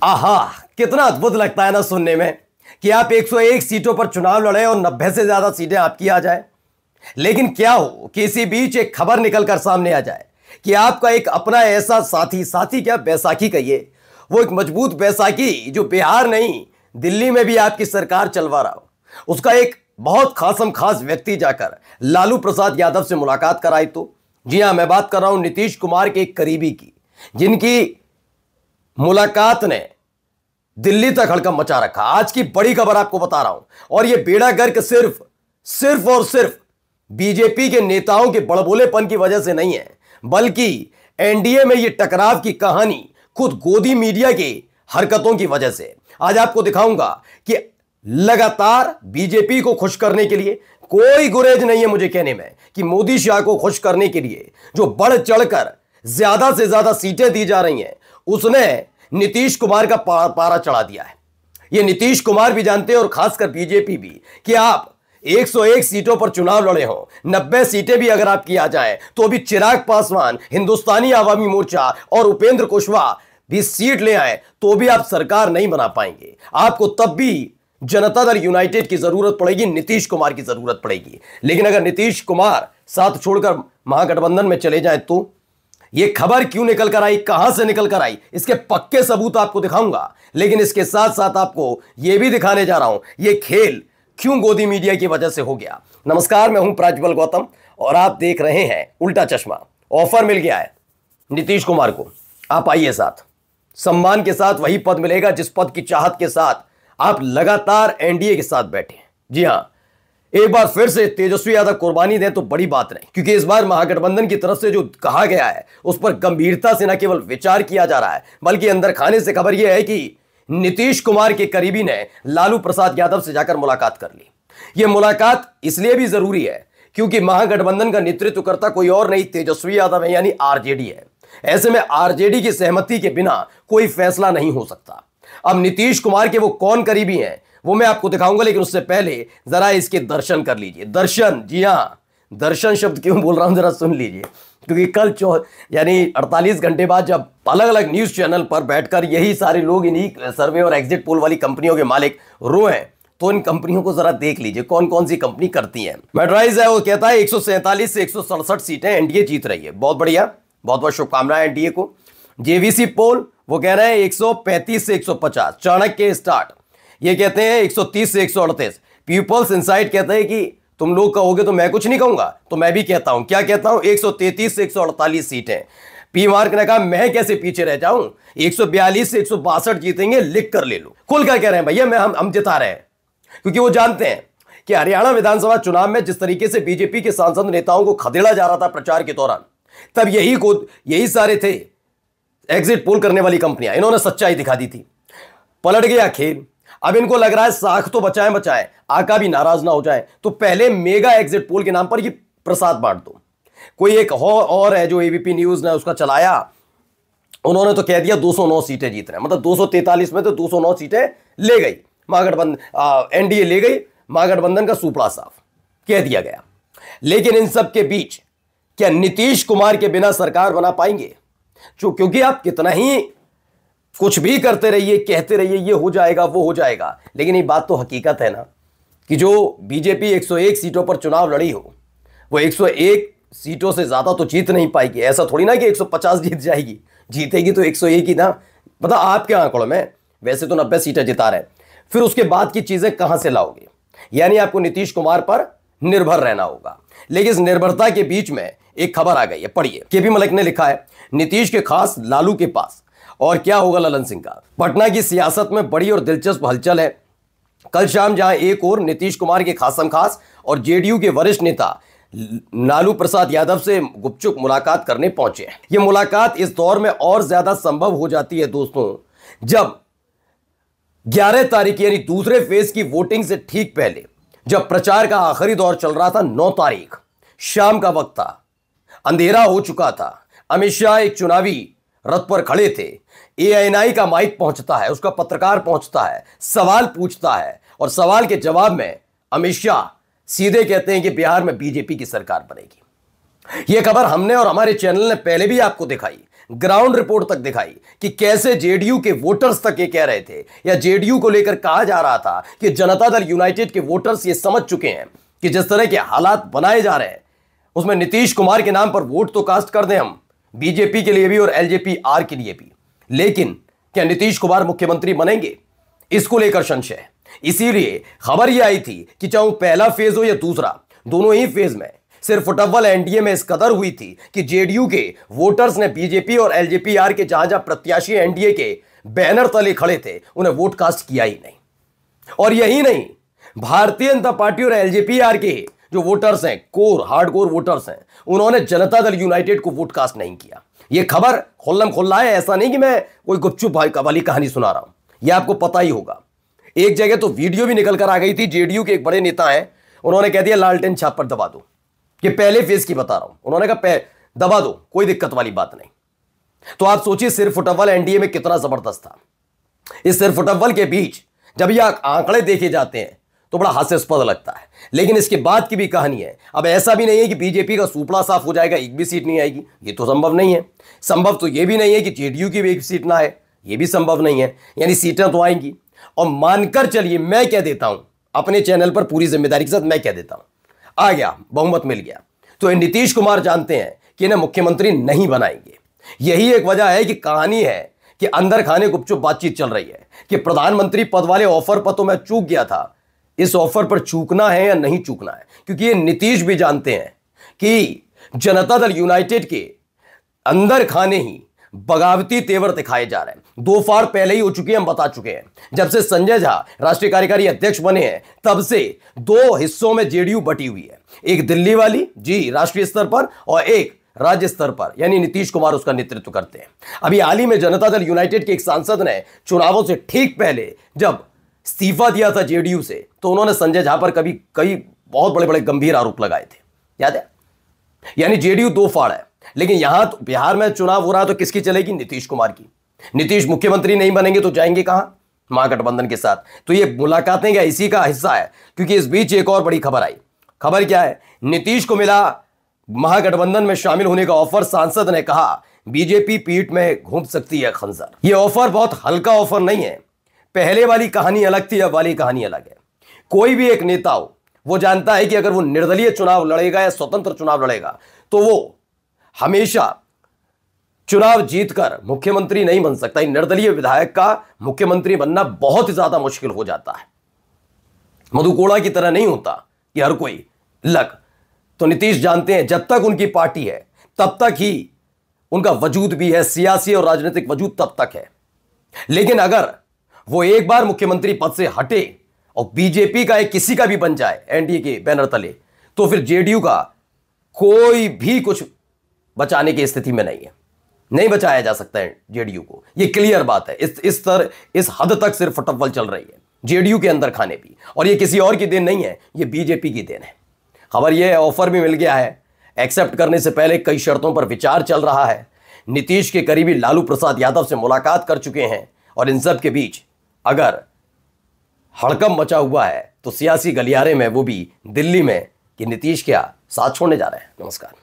आहा, कितना अद्भुत लगता है ना सुनने में कि आप 101 सीटों पर चुनाव लड़े और 90 से ज्यादा सीटें आपकी आ जाए। लेकिन क्या हो कि इसी बीच एक खबर निकलकर सामने आ जाए कि आपका एक अपना ऐसा साथी क्या बैसाखी कहिए, वो एक मजबूत बैसाखी जो बिहार नहीं दिल्ली में भी आपकी सरकार चलवा रहा हो, उसका एक बहुत खास व्यक्ति जाकर लालू प्रसाद यादव से मुलाकात कराई। तो जी हां, मैं बात कर रहा हूं नीतीश कुमार के एक करीबी की, जिनकी मुलाकात ने दिल्ली तक हड़कंप मचा रखा। आज की बड़ी खबर आपको बता रहा हूं, और यह बेड़ा गर्क सिर्फ और सिर्फ बीजेपी के नेताओं के बड़बोलेपन की वजह से नहीं है, बल्कि एनडीए में यह टकराव की कहानी खुद गोदी मीडिया की हरकतों की वजह से। आज आपको दिखाऊंगा कि लगातार बीजेपी को खुश करने के लिए कोई गुरेज नहीं है मुझे कहने में कि मोदी शाह को खुश करने के लिए जो बढ़ चढ़कर ज्यादा से ज्यादा सीटें दी जा रही हैं, उसने नीतीश कुमार का पारा चढ़ा दिया है। ये नीतीश कुमार भी जानते हैं और खासकर बीजेपी भी कि आप 101 सीटों पर चुनाव लड़े हो, 90 सीटें भी अगर आपकी आ जाएं तो भी चिराग पासवान, हिंदुस्तानी आवामी मोर्चा और उपेंद्र कुशवाहा भी सीट ले आए तो भी आप सरकार नहीं बना पाएंगे। आपको तब भी जनता दल यूनाइटेड की जरूरत पड़ेगी, नीतीश कुमार की जरूरत पड़ेगी। लेकिन अगर नीतीश कुमार साथ छोड़कर महागठबंधन में चले जाएं तो यह खबर क्यों निकल कर आई, कहां से निकल कर आई, इसके पक्के सबूत आपको दिखाऊंगा। लेकिन इसके साथ साथ आपको यह भी दिखाने जा रहा हूं यह खेल क्यों गोदी मीडिया की वजह से हो गया। नमस्कार, मैं हूं प्रज्वल गौतम और आप देख रहे हैं उल्टा चश्मा। ऑफर मिल गया है नीतीश कुमार को, आप आइए साथ। सम्मान के साथ वही पद मिलेगा जिस पद की चाहत के साथ आप लगातार एनडीए के साथ बैठे हैं। जी हां, एक बार फिर से तेजस्वी यादव कुर्बानी दें तो बड़ी बात नहीं, क्योंकि इस बार महागठबंधन की तरफ से जो कहा गया है उस पर गंभीरता से न केवल विचार किया जा रहा है, बल्कि अंदर खाने से खबर यह है कि नीतीश कुमार के करीबी ने लालू प्रसाद यादव से जाकर मुलाकात कर ली। यह मुलाकात इसलिए भी जरूरी है क्योंकि महागठबंधन का नेतृत्व करता कोई और नहीं, तेजस्वी यादव है, यानी आरजेडी है। ऐसे में आरजेडी की सहमति के बिना कोई फैसला नहीं हो सकता। अब नीतीश कुमार के वो कौन करीबी हैं वो मैं आपको दिखाऊंगा, लेकिन उससे पहले जरा इसके दर्शन कर लीजिए। दर्शन, जी हां, दर्शन शब्द क्यों बोल रहा हूं जरा सुन लीजिए, क्योंकि कल यानी 48 घंटे बाद जब अलग अलग न्यूज चैनल पर बैठकर यही सारे लोग इन्हीं सर्वे और एग्जिट पोल वाली कंपनियों के मालिक रोए, तो इन कंपनियों को जरा देख लीजिए कौन कौन सी कंपनी करती हैं। मेडराइज है, वो कहता है 147 से 167 सीटें एनडीए जीत रही है। बहुत बढ़िया, बहुत बहुत शुभकामनाएं एनडीए को। जेवीसी पोल वो कह रहे हैं 135 से 150। चाणक्य स्टार्ट ये कहते हैं 130 से 138। पीपल्स इनसाइट कहते हैं कि तुम लोग कहोगे तो मैं कुछ नहीं कहूंगा, तो मैं भी कहता हूं, क्या कहता हूं, 133 से 148 सीटें। पी मार्क ने कहा मैं कैसे पीछे रह जाऊं, 142 से 162 जीतेंगे, लिख कर ले लो। खुल कर कह रहे हैं भैया मैं हम जिता रहे हैं, क्योंकि वो जानते हैं कि हरियाणा विधानसभा चुनाव में जिस तरीके से बीजेपी के सांसद नेताओं को खदेड़ा जा रहा था प्रचार के दौरान, तब यही सारे थे एग्जिट पोल करने वाली कंपनियां। इन्होंने सच्चाई दिखा दी थी, पलट गया खेल। अब इनको लग रहा है साख तो बचाएं आका भी नाराज ना हो जाए, तो पहले मेगा एग्जिट पोल के नाम पर ये प्रसाद बांट दो। कोई एक और है जो एबीपी न्यूज ने उसका चलाया, उन्होंने तो कह दिया 209 सीटें जीत रहे हैं, मतलब 243 में तो 209 सीटें ले गई महागठबंधन, एनडीए ले गई, महागठबंधन का सुपड़ा साफ कह दिया गया। लेकिन इन सब के बीच क्या नीतीश कुमार के बिना सरकार बना पाएंगे? क्योंकि आप कितना ही कुछ भी करते रहिए, कहते रहिए ये हो जाएगा वो हो जाएगा, लेकिन ये बात तो हकीकत है ना कि जो बीजेपी 101 सीटों पर चुनाव लड़ी हो, वो 101 सीटों से ज्यादा तो जीत नहीं पाएगी। ऐसा थोड़ी ना कि 150 जीत जाएगी, जीतेगी तो 101 ही ना। मतलब आपके आंकड़ों में वैसे तो 90 सीटें जिता रहे, फिर उसके बाद की चीजें कहां से लाओगे? यानी आपको नीतीश कुमार पर निर्भर रहना होगा। लेकिन इस निर्भरता के बीच में एक खबर आ गई है, पढ़िए। केपी मलिक ने लिखा है नीतीश के खास लालू के पास, और क्या होगा ललन सिंह का। पटना की सियासत में बड़ी और दिलचस्प हलचल है। कल शाम जहां एक और नीतीश कुमार के खासम खास और जेडीयू के वरिष्ठ नेता लालू प्रसाद यादव से गुपचुप मुलाकात करने पहुंचे हैं। यह मुलाकात इस दौर में और ज्यादा संभव हो जाती है दोस्तों, जब 11 तारीख यानी दूसरे फेज की वोटिंग से ठीक पहले, जब प्रचार का आखिरी दौर चल रहा था, 9 तारीख शाम का वक्त था, अंधेरा हो चुका था, अमित शाह एक चुनावी रथ पर खड़े थे, एएनआई का माइक पहुंचता है, उसका पत्रकार पहुंचता है, सवाल पूछता है, और सवाल के जवाब में अमित शाह सीधे कहते हैं कि बिहार में बीजेपी की सरकार बनेगी। यह खबर हमने और हमारे चैनल ने पहले भी आपको दिखाई, ग्राउंड रिपोर्ट तक दिखाई कि कैसे जेडीयू के वोटर्स तक ये कह रहे थे, या जेडीयू को लेकर कहा जा रहा था कि जनता दल यूनाइटेड के वोटर्स ये समझ चुके हैं कि जिस तरह के हालात बनाए जा रहे हैं उसमें नीतीश कुमार के नाम पर वोट तो कास्ट कर दें हम, बीजेपी के लिए भी और एलजेपी आर के लिए भी, लेकिन क्या नीतीश कुमार मुख्यमंत्री बनेंगे, इसको लेकर संशय है। इसीलिए खबर यह आई थी कि चाहे पहला फेज हो या दूसरा, दोनों ही फेज में सिर्फ फुटबॉल एनडीए में इस कदर हुई थी कि जेडीयू के वोटर्स ने बीजेपी और एलजेपी आर के जहां जहां प्रत्याशी एनडीए के बैनर तले खड़े थे उन्हें वोट कास्ट किया ही नहीं। और यही नहीं, भारतीय जनता पार्टी और एलजेपी आर के जो वोटर्स हैं, कोर हार्डकोर वोटर्स हैं, उन्होंने जनता दल यूनाइटेड को वोट कास्ट नहीं किया। यह खबर खुल्लम खुल्ला है, ऐसा नहीं कि मैं कोई गुपचुप वाली कहानी सुना रहा हूं, यह आपको पता ही होगा। एक जगह तो वीडियो भी निकल कर आ गई थी, जेडीयू के एक बड़े नेता हैं, उन्होंने कह दिया लालटेन छाप पर दबा दो, कि पहले फेज की बता रहा हूं, उन्होंने कहा दबा दो, कोई दिक्कत वाली बात नहीं। तो आप सोचिए सिर्फ फुटबॉल एनडीए में कितना जबरदस्त था। इस सिर्फ फुटबॉल के बीच जब ये आंकड़े देखे जाते हैं तो बड़ा हास्यास्पद लगता है, लेकिन इसके बाद की भी कहानी है। अब ऐसा भी नहीं है कि बीजेपी का सुपड़ा साफ हो जाएगा, एक भी सीट नहीं आएगी, ये तो संभव नहीं है। संभव तो ये भी नहीं है कि जेडीयू की भी एक सीट ना आए, ये भी संभव नहीं है। यानी सीटें तो आएंगी। और मानकर चलिए, मैं कह देता हूं अपने चैनल पर पूरी जिम्मेदारी के साथ, मैं कह देता हूं आ गया, बहुमत मिल गया, तो नीतीश कुमार जानते हैं कि इन्हें मुख्यमंत्री नहीं बनाएंगे। यही एक वजह है कि कहानी है कि अंदर खाने गुपचुप बातचीत चल रही है कि प्रधानमंत्री पद वाले ऑफर पर तो मैं चूक गया था, इस ऑफर पर चूकना है या नहीं चूकना है, क्योंकि ये नीतीश भी जानते हैं कि जनता दल यूनाइटेड के अंदर खाने ही बगावती तेवर दिखाए जा रहे हैं। दो फाड़ पहले ही हो चुके हैं, हम बता चुके हैं। जब से संजय झा राष्ट्रीय कार्यकारी अध्यक्ष बने हैं तब से दो हिस्सों में जेडीयू बटी हुई है, एक दिल्ली वाली जी राष्ट्रीय स्तर पर और एक राज्य स्तर पर, यानी नीतीश कुमार उसका नेतृत्व करते हैं। अभी हाल ही में जनता दल यूनाइटेड के एक सांसद ने चुनावों से ठीक पहले जब इस्तीफा दिया था जेडीयू से, तो उन्होंने संजय झा पर कई बहुत बड़े बड़े गंभीर आरोप लगाए थे, याद है। यानी जेडीयू दो फाड़ है, लेकिन यहां तो बिहार में चुनाव हो रहा है तो किसकी चलेगी? नीतीश कुमार की। नीतीश मुख्यमंत्री नहीं बनेंगे तो जाएंगे कहां? महागठबंधन के साथ। तो ये मुलाकातें क्या इसी का हिस्सा है? क्योंकि इस बीच एक और बड़ी खबर आई। खबर क्या है? नीतीश को मिला महागठबंधन में शामिल होने का ऑफर। सांसद ने कहा बीजेपी पीठ में घूम सकती है खंजर। यह ऑफर बहुत हल्का ऑफर नहीं है। पहले वाली कहानी अलग थी, अब वाली कहानी अलग है। कोई भी एक नेता हो, वो जानता है कि अगर वो निर्दलीय चुनाव लड़ेगा या स्वतंत्र चुनाव लड़ेगा तो वो हमेशा चुनाव जीतकर मुख्यमंत्री नहीं बन सकता। निर्दलीय विधायक का मुख्यमंत्री बनना बहुत ही ज्यादा मुश्किल हो जाता है। मधुकोड़ा की तरह नहीं होता कि हर कोई लग। तो नीतीश जानते हैं जब तक उनकी पार्टी है तब तक ही उनका वजूद भी है, सियासी और राजनीतिक वजूद तब तक है। लेकिन अगर वो एक बार मुख्यमंत्री पद से हटे और बीजेपी का एक किसी का भी बन जाए एनडीए के बैनर तले, तो फिर जेडीयू का कोई भी कुछ बचाने की स्थिति में नहीं है। नहीं बचाया जा सकता है जेडीयू को, यह क्लियर बात है। इस हद तक सिर्फ फटफल चल रही है जेडीयू के अंदर खाने भी, और यह किसी और की देन नहीं है, यह बीजेपी की देन है। खबर यह है ऑफर भी मिल गया है। एक्सेप्ट करने से पहले कई शर्तों पर विचार चल रहा है। नीतीश के करीबी लालू प्रसाद यादव से मुलाकात कर चुके हैं, और इन सब के बीच अगर हड़कंप मचा हुआ है तो सियासी गलियारे में, वो भी दिल्ली में, कि नीतीश क्या साथ छोड़ने जा रहे हैं। नमस्कार।